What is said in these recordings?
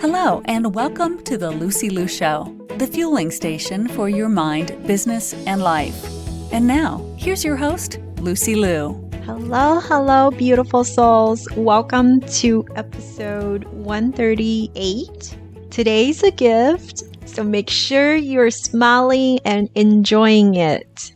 Hello, and welcome to the Lucy Liu Show, the fueling station for your mind, business, and life. And now, here's your host, Lucy Liu. Hello, beautiful souls. Welcome to episode 138. Today's a gift, so make sure you're smiling and enjoying it.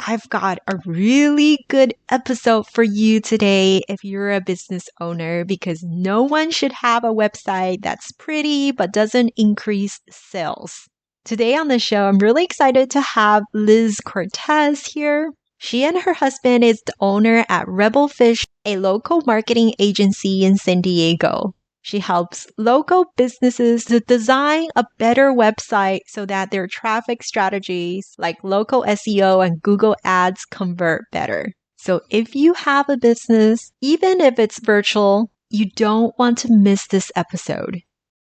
I've got a really good episode for you today if you're a business owner, because no one should have a website that's pretty but doesn't increase sales. Today on the show, I'm really excited to have Liz Cortes here. She and her husband is the owner at Rebel Fish, a local marketing agency in San Diego. She helps local businesses to design a better website so that their traffic strategies like local SEO and Google Ads convert better. So if you have a business, even if it's virtual, you don't want to miss this episode.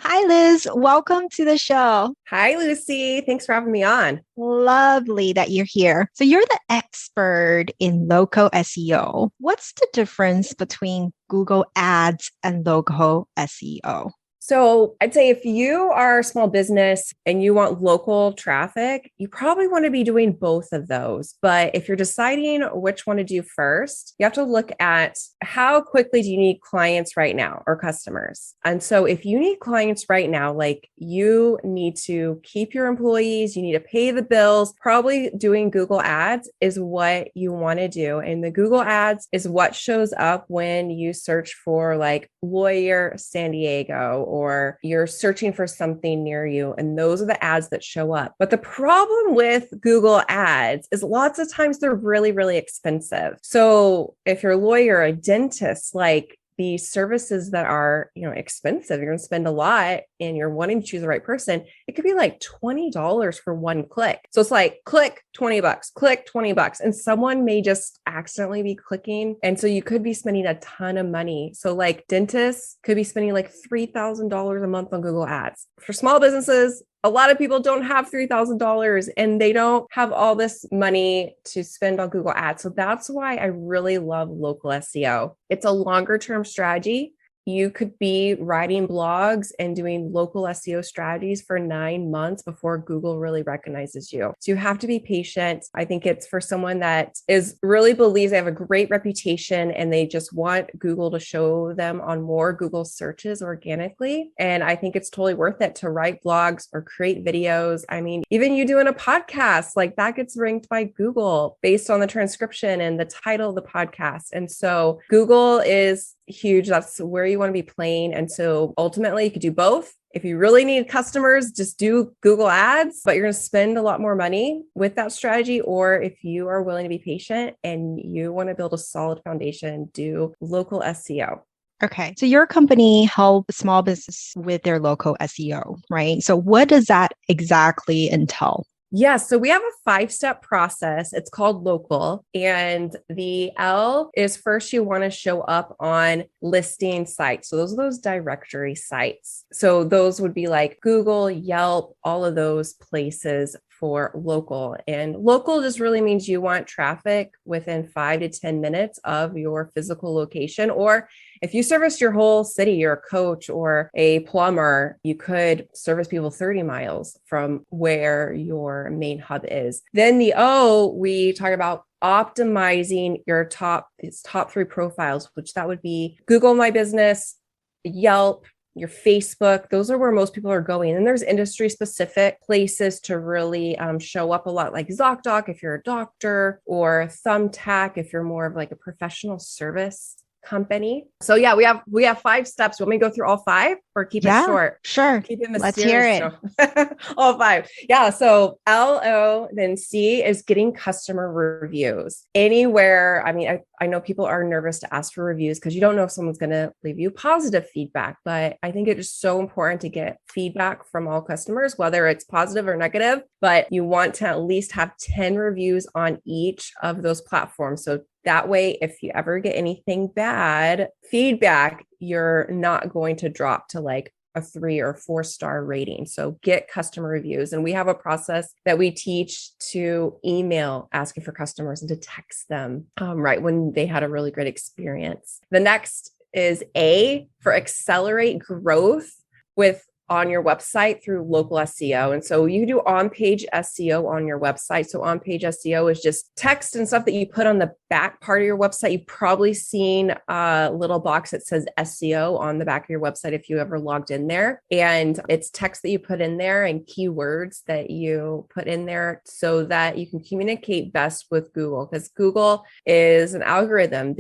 Hi, Liz. Welcome to the show. Hi, Lucy. Thanks for having me on. Lovely that you're here. So you're the expert in local SEO. What's the difference between Google Ads and local SEO? So I'd say if you are a small business and you want local traffic, you probably want to be doing both of those. But if you're deciding which one to do first, you have to look at how quickly do you need clients right now or customers. And so if you need clients right now, like you need to keep your employees, you need to pay the bills, probably doing Google Ads is what you want to do. And the Google Ads is what shows up when you search for like lawyer San Diego, or you're searching for something near you. And those are the ads that show up. But the problem with Google Ads is lots of times they're really, really expensive. So if you're a lawyer, a dentist, like the services that are, expensive, you're going to spend a lot and you're wanting to choose the right person. It could be like $20 for one click. So it's like click $20, click $20. And someone may just accidentally be clicking. And so you could be spending a ton of money. So like dentists could be spending like $3,000 a month on Google Ads. For small businesses, a lot of people don't have $3,000 and they don't have all this money to spend on Google Ads. So that's why I really love local SEO. It's a longer term strategy. You could be writing blogs and doing local SEO strategies for 9 months before Google really recognizes you. So you have to be patient. I think it's for someone that really believes they have a great reputation and they just want Google to show them on more Google searches organically. And I think it's totally worth it to write blogs or create videos. I mean, even you doing a podcast, like that gets ranked by Google based on the transcription and the title of the podcast. And so Google is huge. That's where you want to be playing. And so ultimately you could do both. If you really need customers, just do Google Ads, but you're going to spend a lot more money with that strategy. Or if you are willing to be patient and you want to build a solid foundation, do local SEO. Okay. So your company helps small business with their local SEO, right? So what does that exactly entail? Yes. So we have a 5-step process. It's called local. And the L is first you want to show up on listing sites. So those are those directory sites. So those would be like Google, Yelp, all of those places for local. And local just really means you want traffic within 5 to 10 minutes of your physical location. Or if you service your whole city, you're a coach or a plumber, you could service people 30 miles from where your main hub is. Then the O, we talk about optimizing your top 3 profiles, which that would be Google My Business, Yelp, your Facebook. Those are where most people are going. And there's industry specific places to really show up a lot, like ZocDoc if you're a doctor, or Thumbtack if you're more of like a professional service company. So yeah, we have 5 steps. Want me to go through all 5 or keep it short? Sure. Keep it mysterious. Let's hear it. All 5. Yeah. So LO, then C is getting customer reviews anywhere. I mean, I know people are nervous to ask for reviews because you don't know if someone's going to leave you positive feedback, but I think it is so important to get feedback from all customers, whether it's positive or negative, but you want to at least have 10 reviews on each of those platforms. So that way, if you ever get anything bad feedback, you're not going to drop to like a 3 or 4-star rating. So get customer reviews. And we have a process that we teach to email asking for customers and to text them right when they had a really great experience. The next is A for accelerate growth. with on your website through local SEO. And so you do on-page SEO on your website. So on-page SEO is just text and stuff that you put on the back part of your website. You've probably seen a little box that says SEO on the back of your website if you ever logged in there. And it's text that you put in there and keywords that you put in there so that you can communicate best with Google, because Google is an algorithm.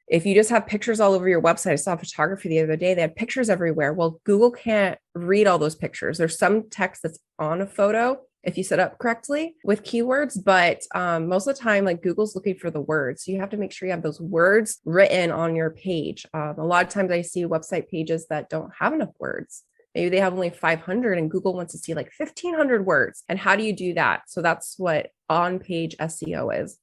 If you just have pictures all over your website, I saw photography the other day, they had pictures everywhere. Well, Google can't read all those pictures. There's some text that's on a photo if you set up correctly with keywords, but most of the time, like Google's looking for the words. So you have to make sure you have those words written on your page. A lot of times I see website pages that don't have enough words. Maybe they have only 500 and Google wants to see like 1,500 words. And how do you do that? So that's what on-page SEO is.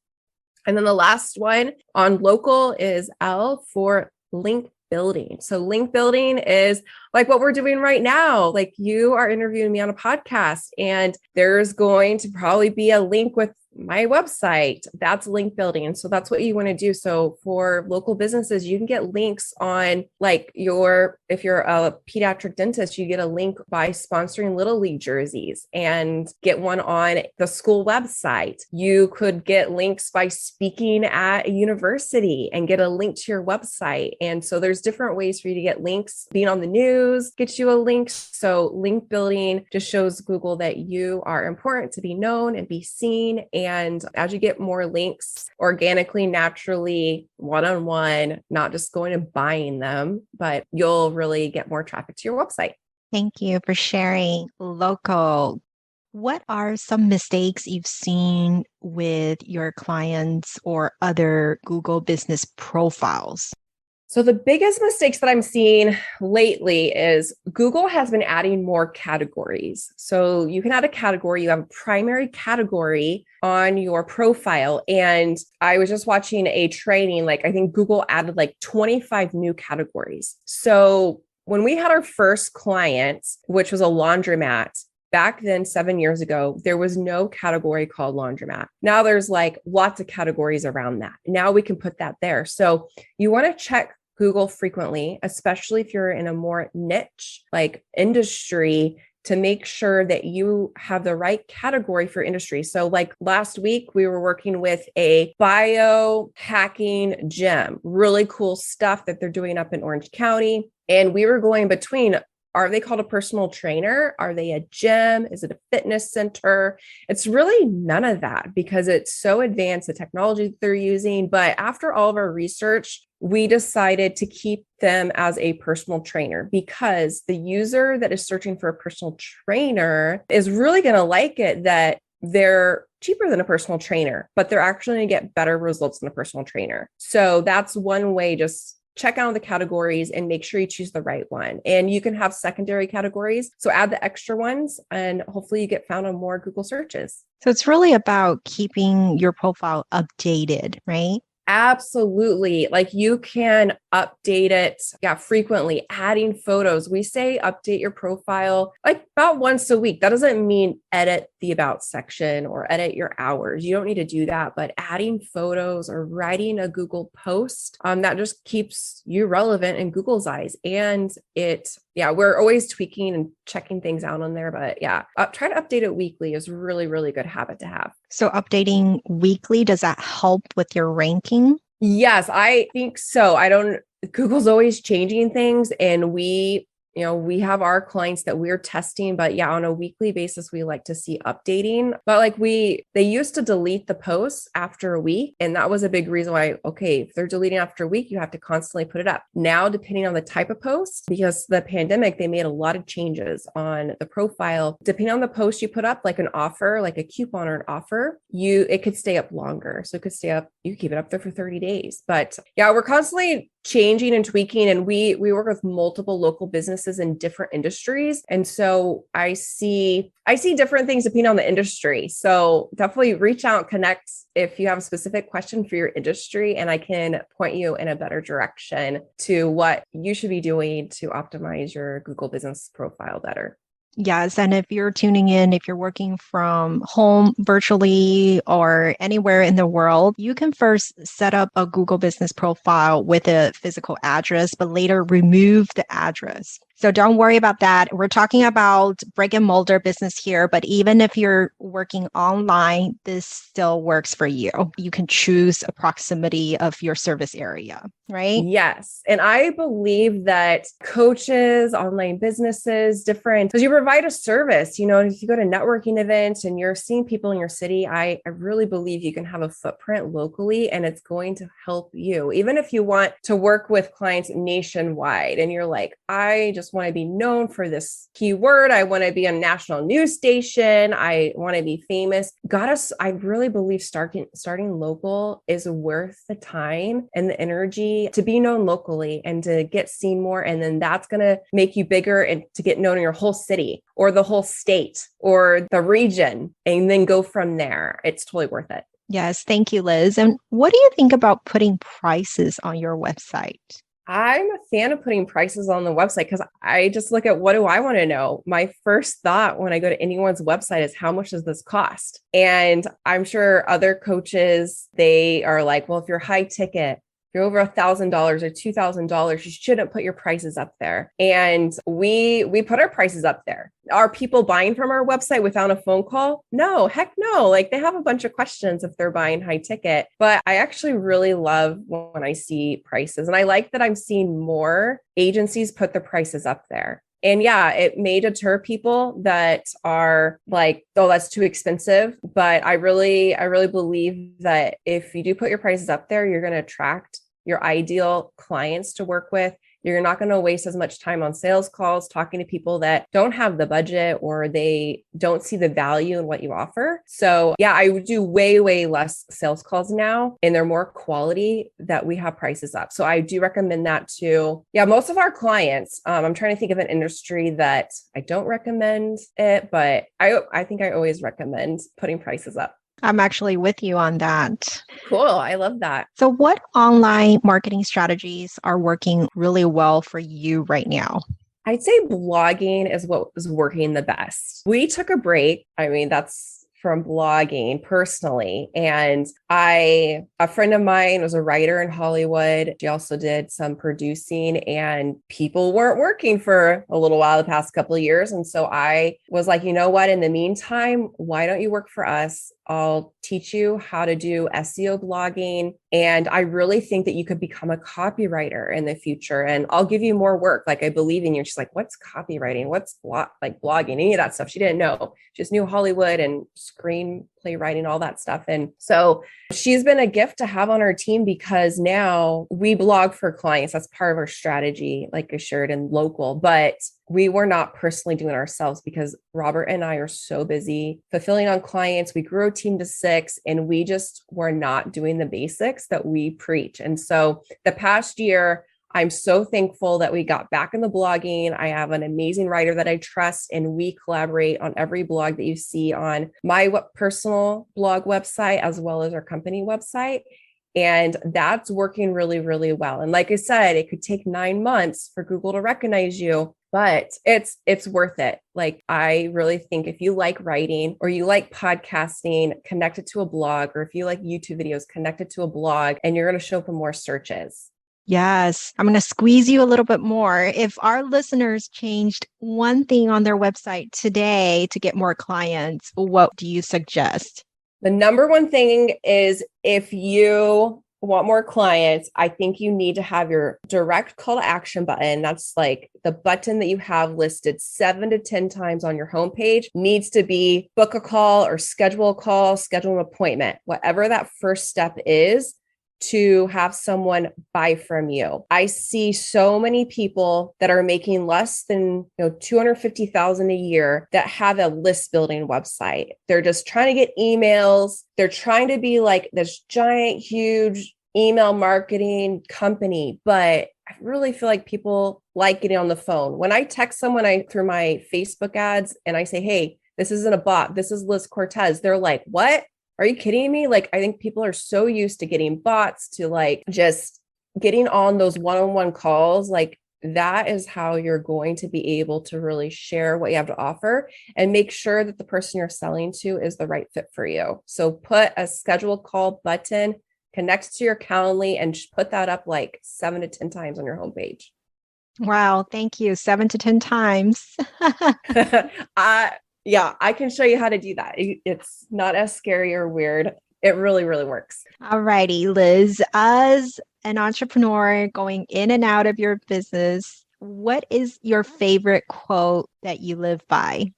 And then the last one on local is L for link building. So link building is like what we're doing right now. Like you are interviewing me on a podcast and there's going to probably be a link with my website. That's link building. And so that's what you want to do. So for local businesses, you can get links on like if you're a pediatric dentist, you get a link by sponsoring Little League jerseys and get one on the school website. You could get links by speaking at a university and get a link to your website. And so there's different ways for you to get links. Being on the news gets you a link. So link building just shows Google that you are important to be known and be seen. And as you get more links organically, naturally, one-on-one, not just going and buying them, but you'll really get more traffic to your website. Thank you for sharing local. What are some mistakes you've seen with your clients or other Google business profiles? So the biggest mistakes that I'm seeing lately is Google has been adding more categories. So you can add a category, you have a primary category on your profile. And I was just watching a training, like I think Google added like 25 new categories. So when we had our first client, which was a laundromat, back then, 7 years ago, there was no category called laundromat. Now there's like lots of categories around that. Now we can put that there. So you want to check Google frequently, especially if you're in a more niche like industry, to make sure that you have the right category for industry. So like last week, we were working with a biohacking gym, really cool stuff that they're doing up in Orange County. And we were going between, are they called a personal trainer? Are they a gym? Is it a fitness center? It's really none of that because it's so advanced, the technology that they're using. But after all of our research, we decided to keep them as a personal trainer because the user that is searching for a personal trainer is really going to like it that they're cheaper than a personal trainer, but they're actually going to get better results than a personal trainer. So that's one way. Just check out the categories and make sure you choose the right one. And you can have secondary categories. So add the extra ones and hopefully you get found on more Google searches. So it's really about keeping your profile updated, right? Absolutely. Like you can update it frequently, adding photos. We say update your profile like about once a week. That doesn't mean edit the about section or edit your hours. You don't need to do that, but adding photos or writing a Google post, that just keeps you relevant in Google's eyes. And we're always tweaking and checking things out on there, but try to update it weekly is really, really good habit to have. So updating weekly, does that help with your ranking? Yes, I think so. Google's always changing things and we have our clients that we're testing, but on a weekly basis, we like to see updating. But they used to delete the posts after a week. And that was a big reason why, if they're deleting after a week, you have to constantly put it up. Now, depending on the type of post, because the pandemic, they made a lot of changes on the profile. Depending on the post you put up, like an offer, like a coupon or an offer, it could stay up longer. So it could stay up, you keep it up there for 30 days. But we're constantly changing and tweaking. And we work with multiple local businesses in different industries. And so I see different things depending on the industry. So definitely reach out, connect if you have a specific question for your industry, and I can point you in a better direction to what you should be doing to optimize your Google business profile better. Yes. And if you're tuning in, if you're working from home virtually or anywhere in the world, you can first set up a Google business profile with a physical address, but later remove the address. So don't worry about that. We're talking about brick and mortar business here, but even if you're working online, this still works for you. You can choose a proximity of your service area, right? Yes. And I believe that coaches, online businesses, different, because you provide a service, if you go to networking events and you're seeing people in your city, I really believe you can have a footprint locally and it's going to help you. Even if you want to work with clients nationwide and you're like, I just want to be known for this keyword. I want to be on a national news station. I want to be famous. I really believe starting local is worth the time and the energy to be known locally and to get seen more. And then that's going to make you bigger and to get known in your whole city or the whole state or the region and then go from there. It's totally worth it. Yes, thank you, Liz. And what do you think about putting prices on your website? I'm a fan of putting prices on the website because I just look at what do I want to know? My first thought when I go to anyone's website is how much does this cost? And I'm sure other coaches, they are like, well, if you're high ticket, if you're over $1,000 or $2,000, you shouldn't put your prices up there. And we put our prices up there. Are people buying from our website without a phone call? No, heck no. Like they have a bunch of questions if they're buying high ticket, but I actually really love when I see prices. And I like that I'm seeing more agencies put the prices up there. And yeah, it may deter people that are like, oh, that's too expensive. But I really believe that if you do put your prices up there, you're going to attract your ideal clients to work with. You're not going to waste as much time on sales calls talking to people that don't have the budget or they don't see the value in what you offer. So yeah, I would do way, way less sales calls now and they're more quality that we have prices up. So I do recommend that too. Yeah, most of our clients, I'm trying to think of an industry that I don't recommend it, but I think I always recommend putting prices up. I'm actually with you on that. Cool. I love that. So what online marketing strategies are working really well for you right now? I'd say blogging is what is working the best. We took a break. That's from blogging personally. And a friend of mine was a writer in Hollywood. She also did some producing and people weren't working for a little while the past couple of years. And so I was like, you know what, in the meantime, why don't you work for us? I'll teach you how to do SEO blogging. And I really think that you could become a copywriter in the future. And I'll give you more work. Like, I believe in you. She's like, what's copywriting? What's blogging? Any of that stuff. She didn't know. She just knew Hollywood and screenplay writing, all that stuff. And so she's been a gift to have on our team because now we blog for clients. That's part of our strategy, like I shared in local, but we were not personally doing it ourselves because Robert and I are so busy fulfilling on clients. We grew a team to 6 and we just were not doing the basics that we preach. And so the past year, I'm so thankful that we got back in the blogging. I have an amazing writer that I trust, and we collaborate on every blog that you see on my personal blog website, as well as our company website. And that's working really, really well. And like I said, it could take 9 months for Google to recognize you, but it's worth it. Like, I really think if you like writing or you like podcasting, connect it to a blog, or if you like YouTube videos, connect it to a blog, and you're going to show up in more searches. Yes, I'm going to squeeze you a little bit more. If our listeners changed one thing on their website today to get more clients, what do you suggest? The number one thing is, if you want more clients, I think you need to have your direct call to action button. That's like the button that you have listed 7 to 10 times on your homepage needs to be book a call or schedule a call, schedule an appointment, whatever that first step is, to have someone buy from you. I see so many people that are making less than $250,000 a year that have a list building website. They're just trying to get emails. They're trying to be like this giant, huge email marketing company. But I really feel like people like getting on the phone. When I text someone through my Facebook ads and I say, hey, this isn't a bot, this is Liz Cortes, they're like, what? Are you kidding me? Like, I think people are so used to getting bots, to like just getting on those one-on-one calls. Like, that is how you're going to be able to really share what you have to offer and make sure that the person you're selling to is the right fit for you. So put a schedule call button, connect to your Calendly, and put that up like 7 to 10 times on your homepage. Wow, thank you. 7 to 10 times. Yeah, I can show you how to do that. It's not as scary or weird. It really, really works. Alrighty, Liz. As an entrepreneur going in and out of your business, what is your favorite quote that you live by?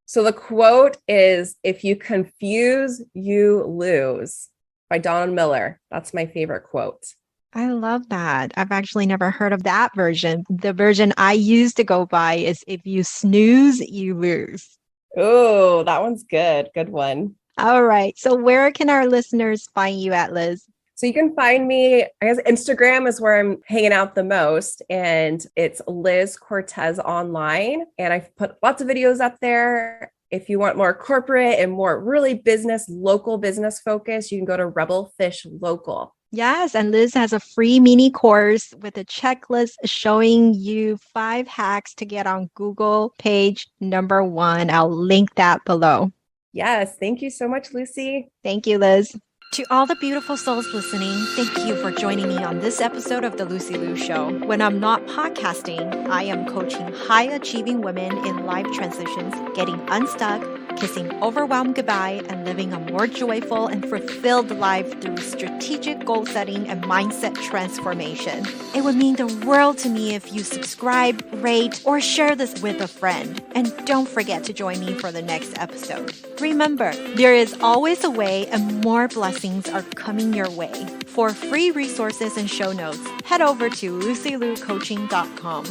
So the quote is, "If you confuse, you lose," by Don Miller. That's my favorite quote. I love that. I've actually never heard of that version. The version I used to go by is if you snooze, you lose. Oh, that one's good. Good one. All right. So where can our listeners find you at, Liz? So you can find me, I guess Instagram is where I'm hanging out the most, and it's Liz Cortes online. And I've put lots of videos up there. If you want more corporate and more really local business focus, you can go to Rebel Fish Local. Yes, and Liz has a free mini course with a checklist showing you 5 hacks to get on Google page number 1. I'll link that below. Yes, thank you so much, Lucy. Thank you, Liz. To all the beautiful souls listening, thank you for joining me on this episode of The Lucy Liu Show. When I'm not podcasting, I am coaching high-achieving women in life transitions, getting unstuck, kissing overwhelm goodbye, and living a more joyful and fulfilled life through strategic goal setting and mindset transformation. It would mean the world to me if you subscribe, rate, or share this with a friend. And don't forget to join me for the next episode. Remember, there is always a way, and more blessings are coming your way. For free resources and show notes, head over to lucylucoaching.com.